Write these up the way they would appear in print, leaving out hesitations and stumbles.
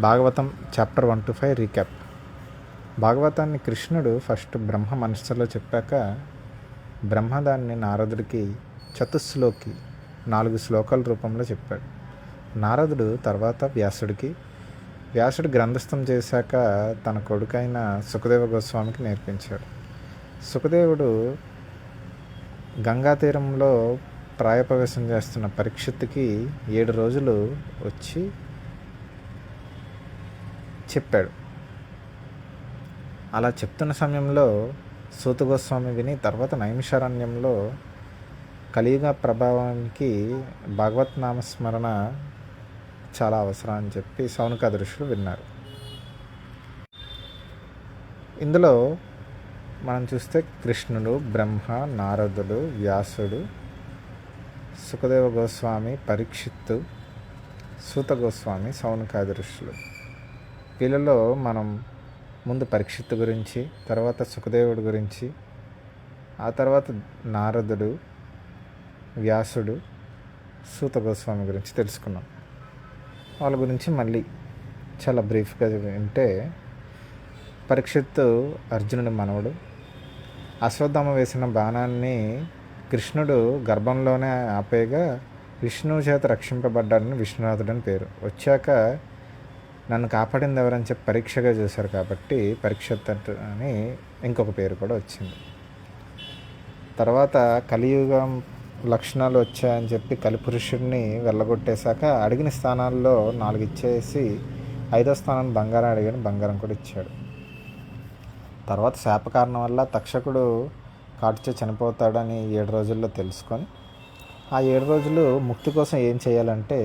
Bhagavatam chapter 1 to 5 recap. భాగవతాన్ని కృష్ణుడు first బ్రహ్మ మనస్సులో చెప్పాక బ్రహ్మ దాన్ని నారదుడికి చతుశ్లోకి 4 శ్లోకాల రూపంలో చెప్పాడు. నారదుడు తర్వాత వ్యాసుడు గ్రంథస్థం చేశాక తన కొడుకైన సుఖదేవ గోస్వామికి నేర్పించాడు. సుఖదేవుడు గంగా తీరంలో ప్రాయప్రవేశం చేస్తున్న పరీక్షిత్తుకి 7 రోజులు వచ్చి చెప్పాడు. అలా చెప్తున్న సమయంలో సూత గోస్వామి విని తర్వాత నైమిషారణ్యంలో కలియుగ ప్రభావానికి భాగవత్ నామస్మరణ చాలా అవసరం అని చెప్పి సౌనకాది ఋషులు విన్నారు. ఇందులో మనం చూస్తే కృష్ణుడు, బ్రహ్మ, నారదుడు, వ్యాసుడు, సుఖదేవ గోస్వామి, పరీక్షిత్తు, సూత గోస్వామి, సౌనకాది ఋషులు. వీళ్ళలో మనం ముందు పరీక్షిత్తు గురించి, తర్వాత సుఖదేవుడి గురించి, ఆ తర్వాత నారదుడు, వ్యాసుడు, సూత గోస్వామి గురించి తెలుసుకున్నాం. వాళ్ళ గురించి మళ్ళీ చాలా బ్రీఫ్గా వింటే, పరీక్షిత్తు అర్జునుడి మనవడు. అశ్వత్థామ వేసిన బాణాన్ని కృష్ణుడు గర్భంలోనే ఆపేగా విష్ణువు చేత రక్షింపబడ్డాడని విష్ణునాథుడని పేరు. వచ్చాక నన్ను కాపాడింది ఎవరని చెప్పి పరీక్షగా చూశారు కాబట్టి పరీక్షత్ అని ఇంకొక పేరు కూడా వచ్చింది. తర్వాత కలియుగం లక్షణాలు వచ్చాయని చెప్పి కలిపురుషుడిని వెళ్ళగొట్టేశాక అడిగిన స్థానాల్లో 4 ఇచ్చేసి 5వ స్థానాన్ని బంగారం అడిగాను, బంగారం కూడా ఇచ్చాడు. తర్వాత శాప కారణం వల్ల తక్షకుడు కాటుచే చనిపోతాడని 7 రోజుల్లో తెలుసుకొని ఆ 7 రోజులు ముక్తి కోసం ఏం చేయాలంటే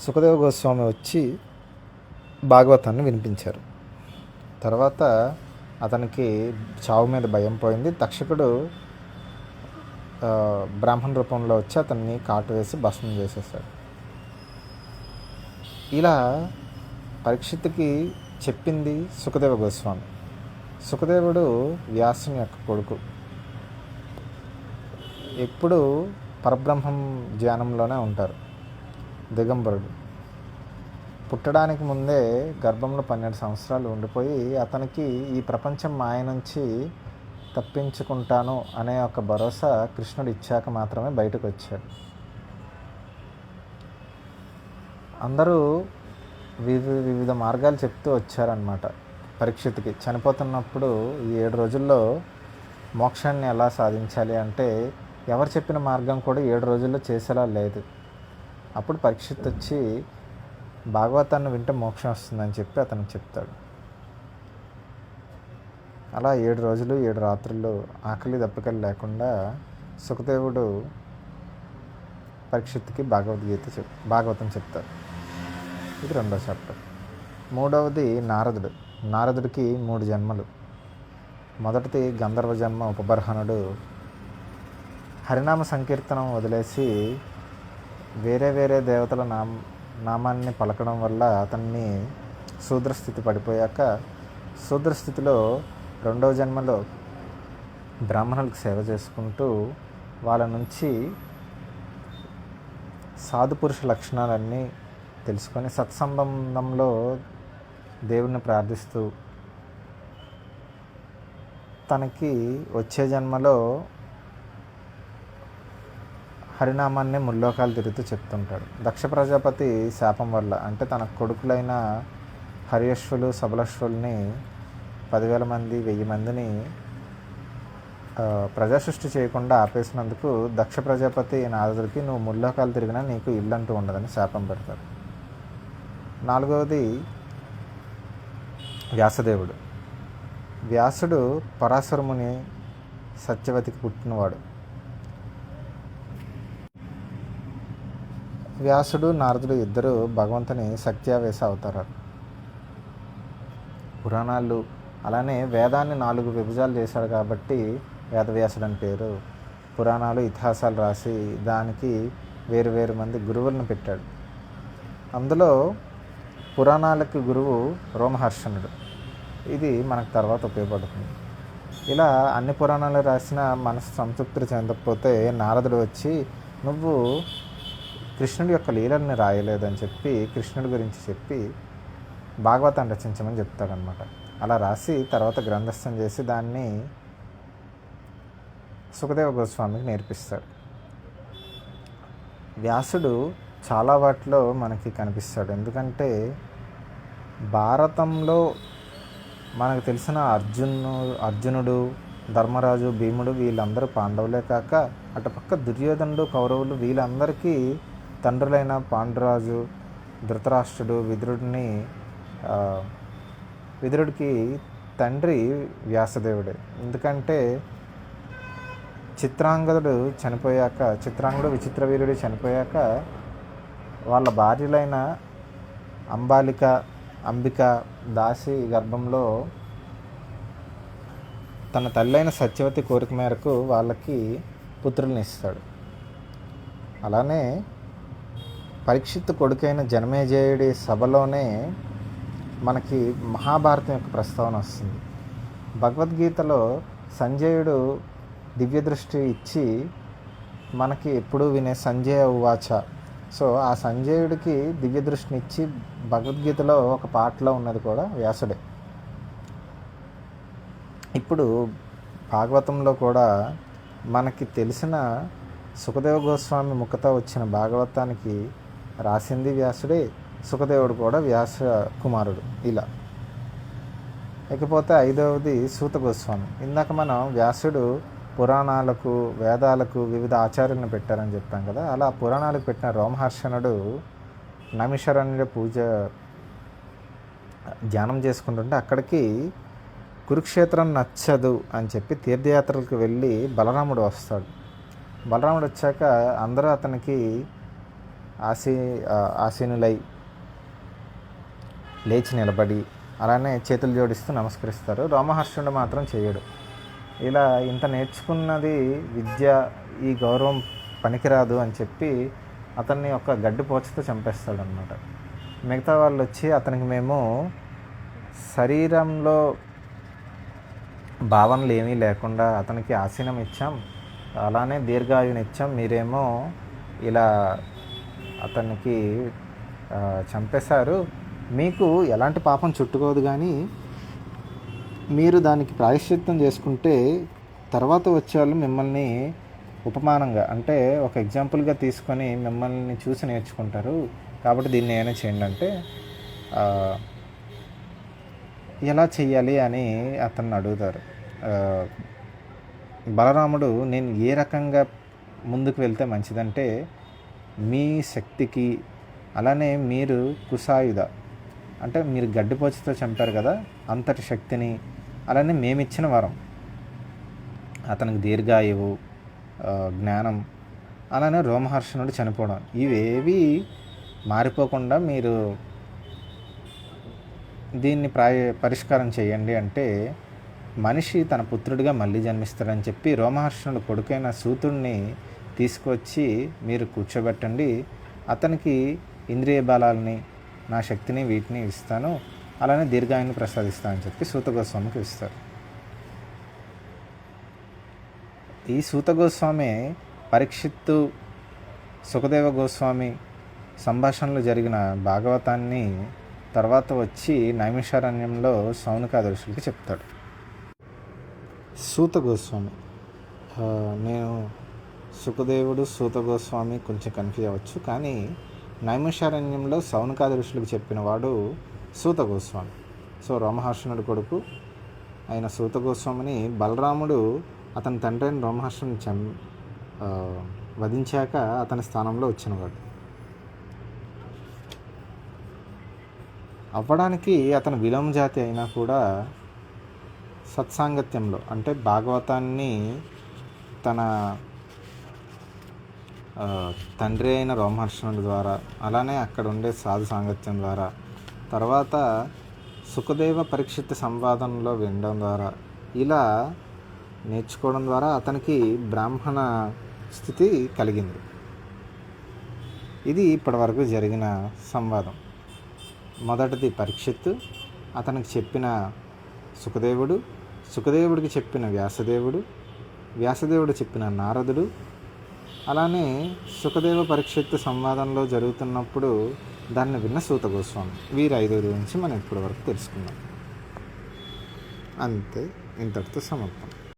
సుఖదేవ గోస్వామి వచ్చి భాగవతాన్ని వినిపించారు. తర్వాత అతనికి చావు మీద భయం పోయింది. తక్షకుడు బ్రాహ్మణ రూపంలో వచ్చి అతన్ని కాటు వేసి భస్మం చేసేసాడు. ఇలా పరీక్షిత్తుకి చెప్పింది సుఖదేవ గోస్వామి. సుఖదేవుడు వ్యాసుని యొక్క కొడుకు. ఎప్పుడు పరబ్రహ్మం ధ్యానంలోనే ఉంటారు. దిగంబరుడు. పుట్టడానికి ముందే గర్భంలో 12 సంవత్సరాలు ఉండిపోయి అతనికి ఈ ప్రపంచం మాయ నుంచి తప్పించుకుంటాను అనే ఒక భరోసా కృష్ణుడు ఇచ్చాక మాత్రమే బయటకు వచ్చాడు. అందరూ వివిధ మార్గాలు చెప్తూ వచ్చారనమాట. పరీక్షిత్తుకి చనిపోతున్నప్పుడు ఈ 7 రోజుల్లో మోక్షాన్ని ఎలా సాధించాలి అంటే ఎవరు చెప్పిన మార్గం కూడా 7 రోజుల్లో చేసేలా లేదు. అప్పుడు పరీక్షిత్తు వచ్చి భాగవతాన్ని వింటే మోక్షం వస్తుందని చెప్పి అతను చెప్తాడు. అలా 7 రోజులు 7 రాత్రులు ఆకలి దప్పికలు లేకుండా సుఖదేవుడు పరీక్షిత్తుకి భాగవతం చెప్తారు. ఇది 2వ చాప్టర్. 3వది నారదుడికి 3 జన్మలు. మొదటిది గంధర్వ జన్మ. ఉపబర్హనుడు హరినామ సంకీర్తనం వదిలేసి వేరే దేవతల నామాన్ని పలకడం వల్ల అతన్ని శూద్రస్థితి పడిపోయాక శూద్రస్థితిలో 2వ జన్మలో బ్రాహ్మణులకు సేవ చేసుకుంటూ వాళ్ళ నుంచి సాధుపురుష లక్షణాలన్నీ తెలుసుకొని సత్సంబంధంలో దేవుణ్ణి ప్రార్థిస్తూ తనకి వచ్చే జన్మలో హరినామాన్ని ముల్లోకాలు తిరుగుతూ చెప్తుంటాడు. దక్ష ప్రజాపతి శాపం వల్ల అంటే తన కొడుకులైన హరియశ్వులు, సబలశ్వుల్ని 10,000 మంది 1,000 మందిని ప్రజాసృష్టి చేయకుండా ఆపేసినందుకు దక్ష ప్రజాపతి నారదుడికి నువ్వు ముల్లోకాలు తిరిగినా నీకు ఇల్లు అంటూ ఉండదని శాపం పెడతాడు. 4వది వ్యాసదేవుడు. వ్యాసుడు పరాశరముని సత్యవతికి పుట్టినవాడు. వ్యాసుడు, నారదుడు ఇద్దరు భగవంతుని శక్త్యావేశ అవతారాలు. పురాణాలు అలానే వేదాన్ని 4 విభజాలు చేశాడు కాబట్టి వేదవ్యాసుడు అని పేరు. పురాణాలు, ఇతిహాసాలు రాసి దానికి వేరు మంది గురువులను పెట్టాడు. అందులో పురాణాలకి గురువు రోమహర్షణుడు. ఇది మనకు తర్వాత ఉపయోగపడుతుంది. ఇలా అన్ని పురాణాలు రాసిన మనసు సంతృప్తి చెందకపోతే నారదుడు వచ్చి నువ్వు కృష్ణుడి యొక్క లీలల్ని రాయలేదని చెప్పి కృష్ణుడి గురించి చెప్పి భాగవతాన్ని రచించమని చెప్తాడనమాట. అలా రాసి తర్వాత గ్రంథస్థం చేసి దాన్ని సుఖదేవ గోస్వామికి నేర్పిస్తాడు. వ్యాసుడు చాలా వాటిలో మనకి కనిపిస్తాడు. ఎందుకంటే భారతంలో మనకు తెలిసిన అర్జునుడు, ధర్మరాజు, భీముడు వీళ్ళందరూ పాండవులే కాక అటుపక్క దుర్యోధనుడు, కౌరవులు వీళ్ళందరికీ తండ్రులైన పాండురాజు, ధృతరాష్ట్రుడు, విదురుడికి తండ్రి వ్యాసదేవుడే. ఎందుకంటే చిత్రాంగదుడు, విచిత్రవీరుడు చనిపోయాక వాళ్ళ భార్యలైన అంబిక దాసి గర్భంలో తన తల్లైన సత్యవతి కోరిక మేరకు వాళ్ళకి పుత్రుల్ని ఇస్తాడు. అలానే పరీక్షిత్తు కొడుకైన జనమేజయుడి సభలోనే మనకి మహాభారతం యొక్క ప్రస్తావన వస్తుంది. భగవద్గీతలో సంజయుడు దివ్య దృష్టి ఇచ్చి మనకి ఎప్పుడూ వినే సంజయ ఉవాచ. సో ఆ సంజయుడికి దివ్య దృష్టిని ఇచ్చి భగవద్గీతలో ఒక పాటలో ఉన్నది కూడా వ్యాసుడే. ఇప్పుడు భాగవతంలో కూడా మనకి తెలిసిన సుఖదేవ గోస్వామి ముఖత వచ్చిన భాగవతానికి రాసింది వ్యాసుడే, సుఖదేవుడు కూడా వ్యాస కుమారుడు. ఇలా ఇకపోతే 5వది సూత గోస్వామి. ఇందాక మనం వ్యాసుడు పురాణాలకు, వేదాలకు వివిధ ఆచార్యులను పెట్టారని చెప్పాం కదా. అలా పురాణాలకు పెట్టిన రోమహర్షణుడు నైమిషారణ్య పూజ ధ్యానం చేసుకుంటుంటే అక్కడికి కురుక్షేత్రం నచ్చదు అని చెప్పి తీర్థయాత్రలకు వెళ్ళి బలరాముడు వస్తాడు. బలరాముడు వచ్చాక అందరూ అతనికి ఆసీనులై లేచి నిలబడి అలానే చేతులు జోడిస్తూ నమస్కరిస్తారు. రోమహర్షణుడు మాత్రం చేయడు. ఇలా ఇంత నేర్చుకున్నది విద్య, ఈ గౌరవం పనికిరాదు అని చెప్పి అతన్ని ఒక గడ్డిపోచతో చంపేస్తాడనమాట. మిగతా వాళ్ళు వచ్చి అతనికి మేము శరీరంలో భావనలు ఏమీ లేకుండా అతనికి ఆసీనం ఇచ్చాం, అలానే దీర్ఘాయునిచ్చాం, మీరేమో ఇలా అతనికి చంపేశారు, మీకు ఎలాంటి పాపం చుట్టుకోదు, కానీ మీరు దానికి ప్రాయశ్చిత్తం చేసుకుంటే తర్వాత వచ్చేవాళ్ళు మిమ్మల్ని ఉపమానంగా, అంటే ఒక ఎగ్జాంపుల్గా తీసుకొని మిమ్మల్ని చూసి నేర్చుకుంటారు, కాబట్టి దీన్ని ఏమైనా చేయండి అంటే ఎలా చెయ్యాలి అని అతన్ని అడుగుతారు. బలరాముడు నేను ఏ రకంగా ముందుకు వెళ్తే మంచిదంటే మీ శక్తికి, అలానే మీరు కుసాయుధ అంటే మీరు గడ్డిపోచుతో చంపారు కదా అంతటి శక్తిని, అలానే మేమిచ్చిన వరం అతనికి దీర్ఘాయువు, జ్ఞానం, అలానే రోమహర్షణుడు చనిపోవడం, ఇవేవి మారిపోకుండా మీరు దీన్ని పరిష్కారం చేయండి అంటే మనిషి తన పుత్రుడిగా మళ్ళీ జన్మిస్తాడని చెప్పి రోమహర్షణుడు కొడుకైన సూతుడిని తీసుకొచ్చి మీరు కూర్చోబెట్టండి, అతనికి ఇంద్రియ బలాలని, నా శక్తిని, వీటిని ఇస్తాను, అలానే దీర్ఘాయుని ప్రసాదిస్తానని చెప్పి సూత గోస్వామికి ఇస్తారు. ఈ సూత గోస్వామి పరీక్షిత్తు సుఖదేవ గోస్వామి సంభాషణలు జరిగిన భాగవతాన్ని తర్వాత వచ్చి నైమిషారణ్యంలో సౌనకాది ఋషులకి చెప్తాడు. సూత గోస్వామి, నేను సుఖదేవుడు, సూత గోస్వామి కొంచెం కన్ఫ్యూజ్ అవ్వచ్చు, కానీ నైమిషారణ్యంలో సౌనకాది ఋషులకు చెప్పిన వాడు సూత గోస్వామి. సో రోమహర్షణుడి కొడుకు అయిన సూత గోస్వామిని బలరాముడు అతని తండ్రి అయిన రోమహర్షణుని వధించాక అతని స్థానంలో వచ్చినవాడు. అవ్వడానికి అతను విలోమ జాతి అయినా కూడా సత్సాంగత్యంలో, అంటే భాగవతాన్ని తన తండ్రి అయిన రోమహర్షణుడి ద్వారా, అలానే అక్కడ ఉండే సాధు సాంగత్యం ద్వారా, తర్వాత సుఖదేవ పరీక్షిత్ సంవాదంలో వినడం ద్వారా, ఇలా నేర్చుకోవడం ద్వారా అతనికి బ్రాహ్మణ స్థితి కలిగింది. ఇది ఇప్పటివరకు జరిగిన సంవాదం. మొదటిది పరీక్షిత్తు, అతనికి చెప్పిన సుఖదేవుడు, సుఖదేవుడికి చెప్పిన వ్యాసదేవుడు, వ్యాసదేవుడు చెప్పిన నారదుడు, అలానే సుఖదేవ పరీక్షిత్తు సంవాదంలో జరుగుతున్నప్పుడు దాన్ని విన్న సూత గోస్వామి. వీరి 5 గురించి మనం ఇప్పటి వరకు తెలుసుకున్నాం. అంతే, ఇంతటితో సమాప్తం.